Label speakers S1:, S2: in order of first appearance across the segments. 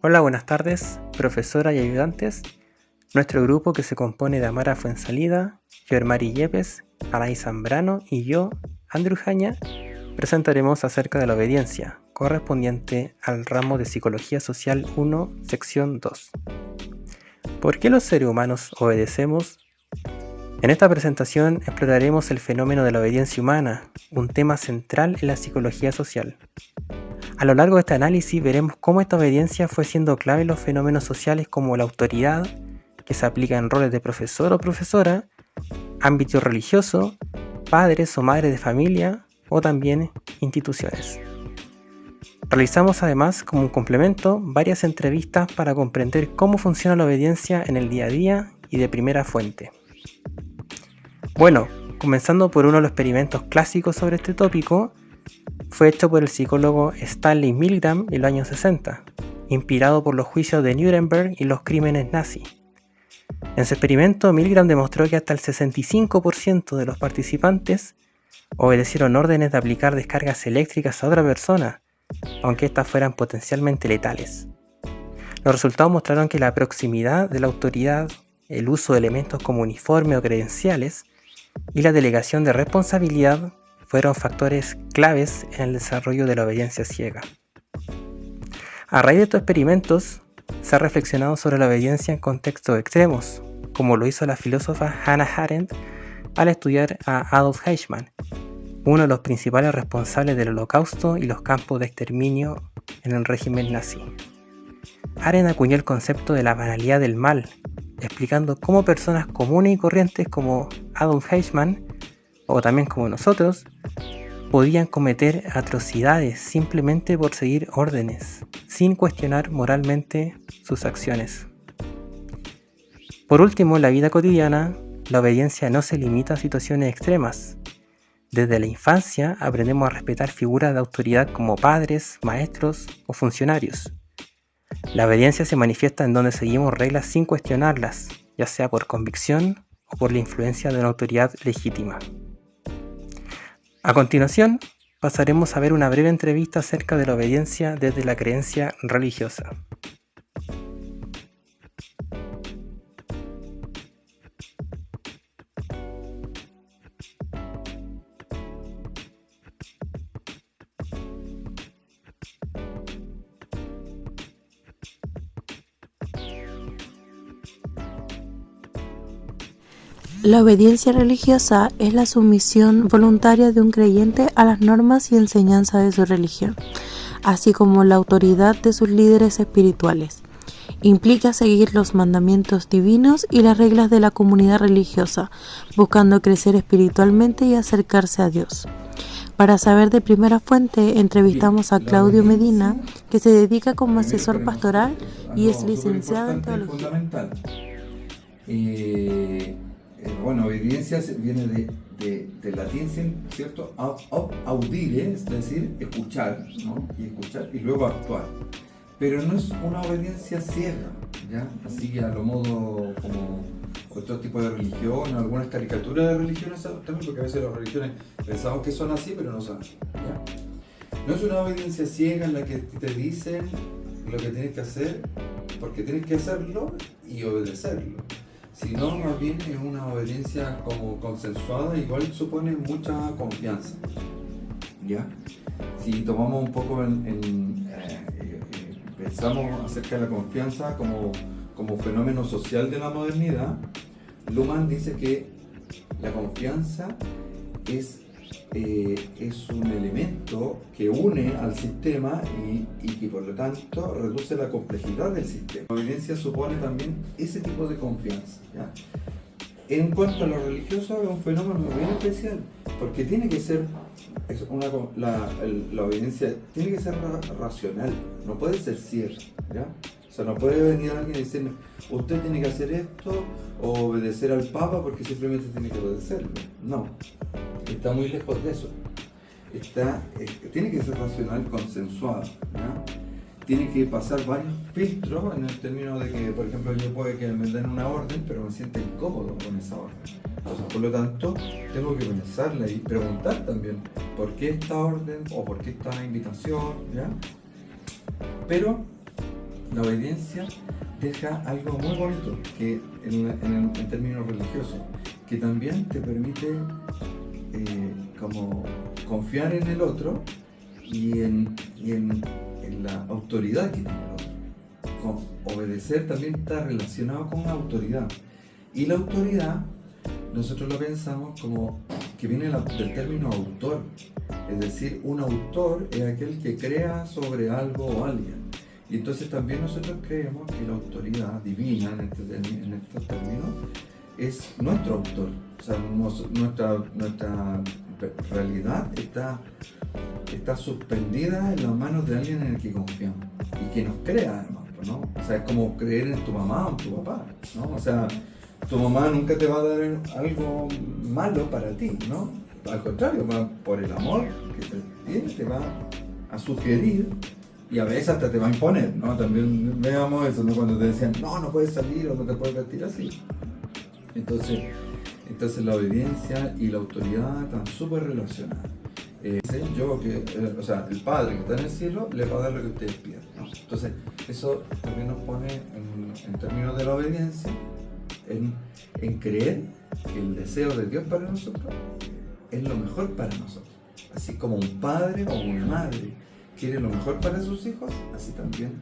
S1: Hola, buenas tardes, profesora y ayudantes. Nuestro grupo, que se compone de Amara Fuensalida, Yoermari Yepes, Anaí Zambrano y yo, Andrew Jaña, presentaremos acerca de la obediencia, correspondiente al ramo de Psicología Social 1, sección 2. ¿Por qué los seres humanos obedecemos? En esta presentación exploraremos el fenómeno de la obediencia humana, un tema central en la psicología social. A lo largo de este análisis veremos cómo esta obediencia fue siendo clave en los fenómenos sociales como la autoridad, que se aplica en roles de profesor o profesora, ámbito religioso, padres o madres de familia o también instituciones. Realizamos además, como un complemento, varias entrevistas para comprender cómo funciona la obediencia en el día a día y de primera fuente. Bueno, comenzando por uno de los experimentos clásicos sobre este tópico, fue hecho por el psicólogo Stanley Milgram en los años 60, inspirado por los juicios de Nuremberg y los crímenes nazis. En su experimento, Milgram demostró que hasta el 65% de los participantes obedecieron órdenes de aplicar descargas eléctricas a otra persona, aunque éstas fueran potencialmente letales. Los resultados mostraron que la proximidad de la autoridad, el uso de elementos como uniforme o credenciales y la delegación de responsabilidad fueron factores claves en el desarrollo de la obediencia ciega. A raíz de estos experimentos, se ha reflexionado sobre la obediencia en contextos extremos, como lo hizo la filósofa Hannah Arendt al estudiar a Adolf Eichmann, uno de los principales responsables del Holocausto y los campos de exterminio en el régimen nazi. Arendt acuñó el concepto de la banalidad del mal, explicando cómo personas comunes y corrientes como Adolf Eichmann, o también como nosotros, podían cometer atrocidades simplemente por seguir órdenes, sin cuestionar moralmente sus acciones. Por último, en la vida cotidiana, la obediencia no se limita a situaciones extremas. Desde la infancia aprendemos a respetar figuras de autoridad como padres, maestros o funcionarios. La obediencia se manifiesta en donde seguimos reglas sin cuestionarlas, ya sea por convicción o por la influencia de una autoridad legítima. A continuación, pasaremos a ver una breve entrevista acerca de la obediencia desde la creencia religiosa.
S2: La obediencia religiosa es la sumisión voluntaria de un creyente a las normas y enseñanzas de su religión, así como la autoridad de sus líderes espirituales. Implica seguir los mandamientos divinos y las reglas de la comunidad religiosa, buscando crecer espiritualmente y acercarse a Dios. Para saber de primera fuente, entrevistamos a Claudio Medina, que se dedica como asesor pastoral y es licenciado en teología.
S3: Bueno, obediencia viene del latín, ¿cierto? Audire, es decir, escuchar, ¿no? Y luego actuar. Pero no es una obediencia ciega, ¿ya? Así que a lo modo como otro tipo de religión, algunas caricaturas de religiones también, porque a veces las religiones pensamos que son así, pero no son así, ¿ya? No es una obediencia ciega en la que te dicen lo que tienes que hacer, porque tienes que hacerlo y obedecerlo. Sino más bien es una obediencia como consensuada, igual supone mucha confianza, ¿ya? Si tomamos un poco pensamos acerca de la confianza como fenómeno social de la modernidad, Luhmann dice que la confianza es un elemento que une al sistema y que por lo tanto reduce la complejidad del sistema. La obediencia supone también ese tipo de confianza, ¿ya? En cuanto a lo religioso, es un fenómeno bien especial, porque tiene que ser la obediencia tiene que ser racional, no puede ser ciega, ¿ya? O sea, no puede venir alguien y decirme, usted tiene que hacer esto o obedecer al Papa porque simplemente tiene que obedecerlo. No, está muy lejos de eso. Tiene que ser racional, consensuado, ¿ya? Tiene que pasar varios filtros en el término de que, por ejemplo, yo puede que me den una orden, pero me siento incómodo con esa orden. Entonces, por lo tanto, tengo que pensarla y preguntar también por qué esta orden o por qué esta invitación, ¿ya? Pero la obediencia deja algo muy bonito que en términos religiosos, que también te permite como confiar en el otro y en la autoridad que tiene el otro. Obedecer también está relacionado con la autoridad. Y la autoridad, nosotros lo pensamos como que viene del término autor. Es decir, un autor es aquel que crea sobre algo o alguien. Y entonces también nosotros creemos que la autoridad divina, en estos términos, es nuestro autor. O sea, nuestra realidad está suspendida en las manos de alguien en el que confiamos y que nos crea además, ¿no? O sea, es como creer en tu mamá o en tu papá, ¿no? O sea, tu mamá nunca te va a dar algo malo para ti, ¿no? Al contrario, por el amor que te tiene, te va a sugerir y a veces hasta te va a imponer, ¿no? También veamos eso, ¿no? Cuando te decían, no puedes salir o no te puedes vestir así. Entonces la obediencia y la autoridad están súper relacionadas. El Padre que está en el cielo le va a dar lo que ustedes pidan, ¿no? Entonces eso también nos pone en términos de la obediencia en creer que el deseo de Dios para nosotros es lo mejor para nosotros. Así como un padre o una madre quiere lo mejor para sus hijos, así también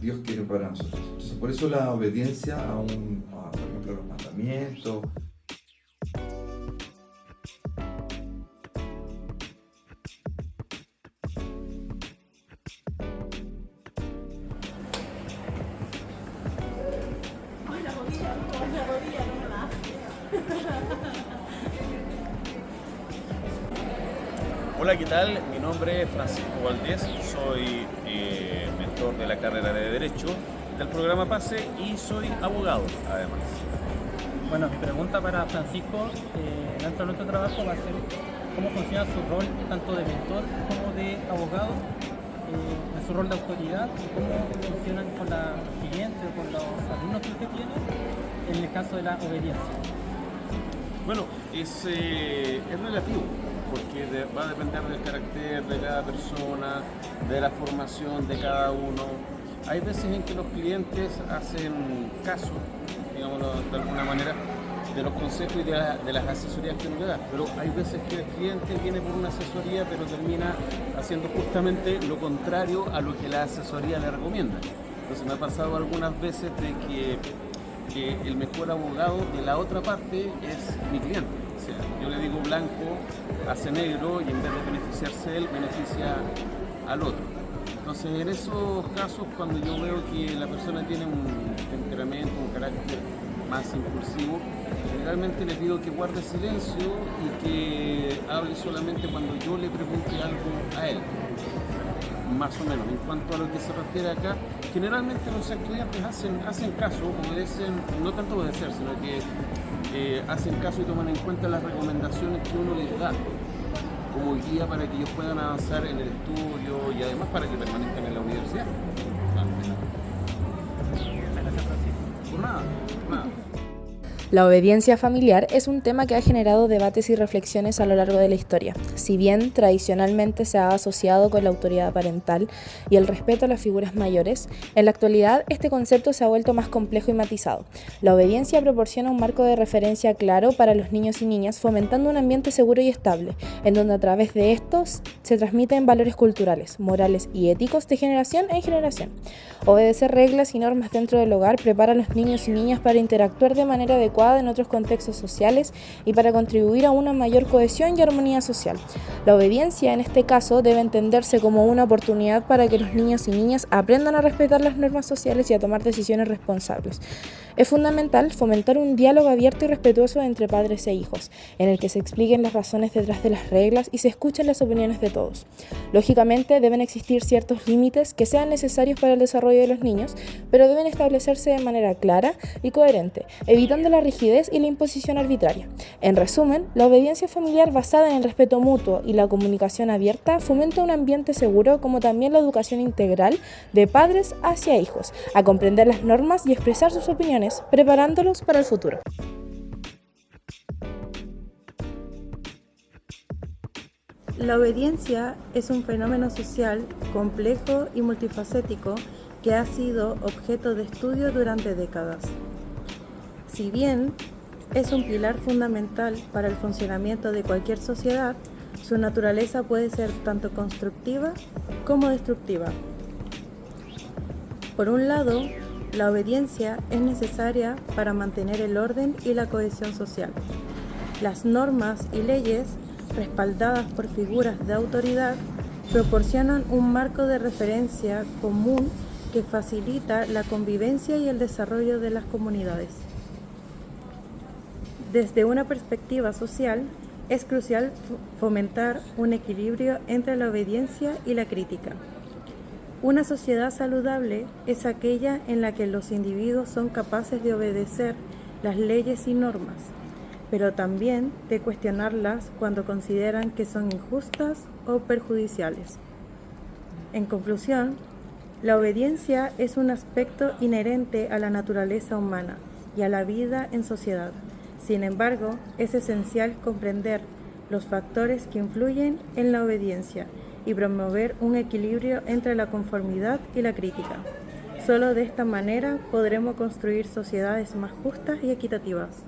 S3: Dios quiere para nosotros. Entonces por eso la obediencia por ejemplo, a los mandamientos.
S4: Hola, ¿qué tal? Mi nombre es Francisco Valdés, soy mentor de la carrera de Derecho del programa PASE y soy abogado, además.
S5: Bueno, mi pregunta para Francisco dentro de nuestro trabajo va a ser cómo funciona su rol tanto de mentor como de abogado, en su rol de autoridad y cómo funcionan con los clientes o con los alumnos que usted tiene en el caso de la obediencia.
S4: Bueno, es relativo, porque va a depender del carácter de cada persona, de la formación de cada uno. Hay veces en que los clientes hacen caso, digámoslo de alguna manera, de los consejos y de las asesorías que uno le da, pero hay veces que el cliente viene por una asesoría pero termina haciendo justamente lo contrario a lo que la asesoría le recomienda. Entonces me ha pasado algunas veces de que el mejor abogado de la otra parte es mi cliente. O sea, yo le digo blanco, hace negro y en vez de beneficiarse él, beneficia al otro. Entonces en esos casos, cuando yo veo que la persona tiene un temperamento, un carácter más impulsivo, generalmente le pido que guarde silencio y que hable solamente cuando yo le pregunte algo a él. Más o menos. En cuanto a lo que se refiere acá, generalmente los estudiantes hacen caso, obedecen, no tanto obedecer, sino que hacen caso y toman en cuenta las recomendaciones que uno les da como guía para que ellos puedan avanzar en el estudio y además para que permanezcan en la universidad.
S5: Gracias, Francisco.
S4: Por nada.
S6: La obediencia familiar es un tema que ha generado debates y reflexiones a lo largo de la historia. Si bien tradicionalmente se ha asociado con la autoridad parental y el respeto a las figuras mayores, en la actualidad este concepto se ha vuelto más complejo y matizado. La obediencia proporciona un marco de referencia claro para los niños y niñas, fomentando un ambiente seguro y estable, en donde a través de estos se transmiten valores culturales, morales y éticos de generación en generación. Obedecer reglas y normas dentro del hogar prepara a los niños y niñas para interactuar de manera adecuada en otros contextos sociales y para contribuir a una mayor cohesión y armonía social. La obediencia, en este caso, debe entenderse como una oportunidad para que los niños y niñas aprendan a respetar las normas sociales y a tomar decisiones responsables. Es fundamental fomentar un diálogo abierto y respetuoso entre padres e hijos, en el que se expliquen las razones detrás de las reglas y se escuchen las opiniones de todos. Lógicamente, deben existir ciertos límites que sean necesarios para el desarrollo de los niños, pero deben establecerse de manera clara y coherente, evitando la rigidez y la imposición arbitraria. En resumen, la obediencia familiar basada en el respeto mutuo y la comunicación abierta fomenta un ambiente seguro, como también la educación integral de padres hacia hijos, a comprender las normas y expresar sus opiniones, preparándolos para el futuro.
S2: La obediencia es un fenómeno social complejo y multifacético que ha sido objeto de estudio durante décadas. Si bien es un pilar fundamental para el funcionamiento de cualquier sociedad, su naturaleza puede ser tanto constructiva como destructiva. Por un lado, la obediencia es necesaria para mantener el orden y la cohesión social. Las normas y leyes, respaldadas por figuras de autoridad, proporcionan un marco de referencia común que facilita la convivencia y el desarrollo de las comunidades. Desde una perspectiva social, es crucial fomentar un equilibrio entre la obediencia y la crítica. Una sociedad saludable es aquella en la que los individuos son capaces de obedecer las leyes y normas, pero también de cuestionarlas cuando consideran que son injustas o perjudiciales. En conclusión, la obediencia es un aspecto inherente a la naturaleza humana y a la vida en sociedad. Sin embargo, es esencial comprender los factores que influyen en la obediencia y promover un equilibrio entre la conformidad y la crítica. Solo de esta manera podremos construir sociedades más justas y equitativas.